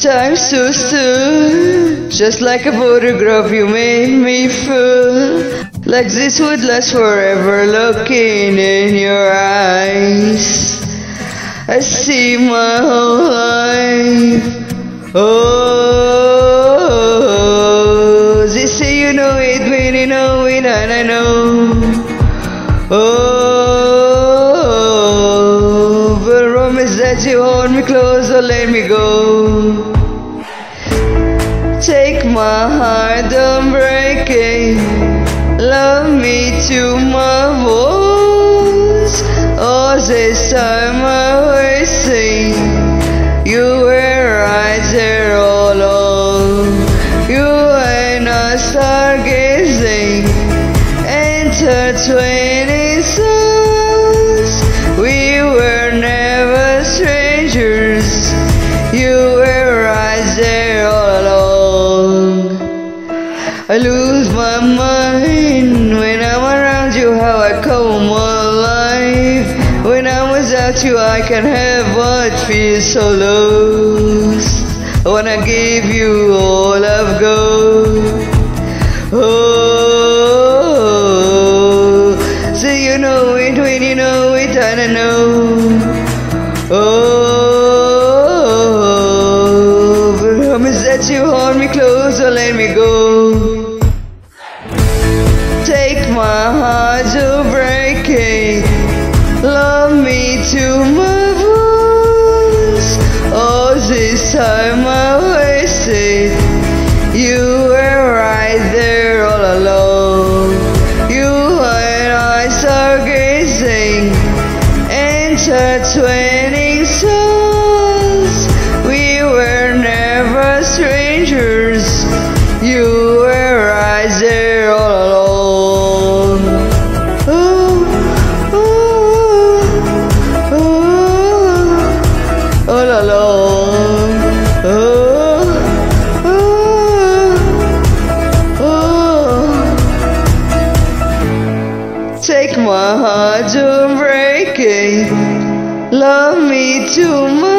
Time so soon, just like a photograph you made me feel like this would last forever. Looking in your eyes, I see my whole life. Oh, they say you know it when you know it, and I know. Oh, but promise that you hold me close or let me go. Take my heart, don't break it. Love me to my bones. All this time I wasted. You were right there all along. You and I stargazing, intertwining souls. We were never strangers. You were right there all along. I lose my mind when I'm around you, how I come alive. When I'm without you I can have what feels so lost. I wanna give you all I've got. Oh, so you know it when you know it, and I know. Oh, but promise that you hold me close or let me go. Take my heart to break it. Love me to my bones. All this time I wasted. You were right there all along. You and I stargazing, intertwining souls. We were never strangers. You were right there all along. Oh, oh, oh, all along. Oh, oh, oh. Take my heart to break it. Love me to my